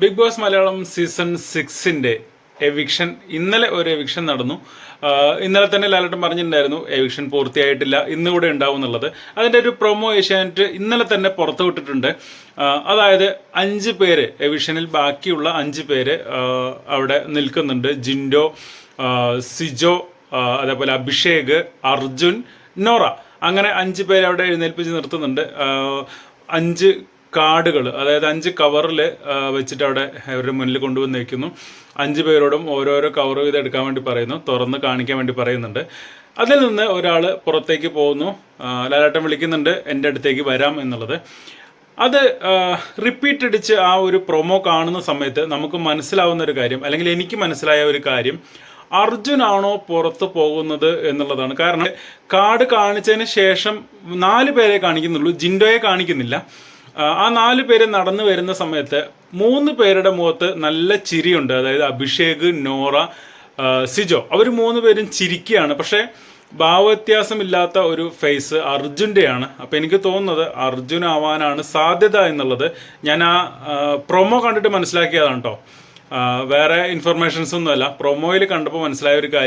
Big boss Malayalam season 6 eviction ഇന്നലെ ഒരു eviction നടന്നു. ഇന്നലെ തന്നെ ലാലേട്ടൻ പറഞ്ഞിട്ടുണ്ടായിരുന്നു എവിക്ഷൻ പൂർത്തിയായിട്ടില്ല, ഇന്നുകൂടെ ഉണ്ടാവും എന്നുള്ളത്. അതിൻ്റെ ഒരു പ്രൊമോ ഏഷ്യാനെറ്റ് ഇന്നലെ തന്നെ പുറത്തു വിട്ടിട്ടുണ്ട്. അതായത് 5 പേര് എവിക്ഷനിൽ, ബാക്കിയുള്ള 5 പേര് അവിടെ നിൽക്കുന്നുണ്ട്. ജിൻഡോ, സിജോ, അതേപോലെ അഭിഷേക്, അർജുൻ, നോറ, അങ്ങനെ 5 പേര് അവിടെ എഴുന്നേൽപ്പിച്ച് നിർത്തുന്നുണ്ട്. 5 കാർഡുകൾ, അതായത് 5 കവറിൽ വെച്ചിട്ട് അവിടെ അവരുടെ മുന്നിൽ കൊണ്ടുവന്ന് വയ്ക്കുന്നു. 5 പേരോടും ഓരോരോ കവർ ചെയ്ത് എടുക്കാൻ വേണ്ടി പറയുന്നു, തുറന്ന് കാണിക്കാൻ വേണ്ടി പറയുന്നുണ്ട്. അതിൽ നിന്ന് ഒരാൾ പുറത്തേക്ക് പോകുന്നു. ലാലേട്ടൻ വിളിക്കുന്നുണ്ട് എൻ്റെ അടുത്തേക്ക് വരാം എന്നുള്ളത്. അത് റിപ്പീറ്റ് അടിച്ച് ആ ഒരു പ്രൊമോ കാണുന്ന സമയത്ത് നമുക്ക് മനസ്സിലാവുന്ന ഒരു കാര്യം, അല്ലെങ്കിൽ എനിക്ക് മനസ്സിലായ ഒരു കാര്യം, അർജുനാണോ പുറത്ത് പോകുന്നത് എന്നുള്ളതാണ്. കാരണം കാർഡ് കാണിച്ചതിന് ശേഷം 4 പേരെ കാണിക്കുന്നുള്ളൂ, ജിൻഡോയെ കാണിക്കുന്നില്ല. ആ 4 പേര് നടന്നു വരുന്ന സമയത്ത് 3 പേരുടെ മുഖത്ത് നല്ല ചിരിയുണ്ട്. അതായത് അഭിഷേക്, നോറ, സിജോ, അവർ 3 പേരും ചിരിക്കുകയാണ്. പക്ഷേ ഭാവവ്യത്യാസമില്ലാത്ത ഒരു ഫേസ് അർജുൻ്റെയാണ്. അപ്പോൾ എനിക്ക് തോന്നുന്നത് അർജുൻ ആവാനാണ് സാധ്യത എന്നുള്ളത് ഞാൻ ആ പ്രൊമോ കണ്ടിട്ട് മനസ്സിലാക്കിയതാണ് കേട്ടോ. വേറെ ഇൻഫർമേഷൻസ് ഒന്നുമല്ല, പ്രൊമോയിൽ കണ്ടപ്പോൾ മനസ്സിലായ ഒരു കാര്യം.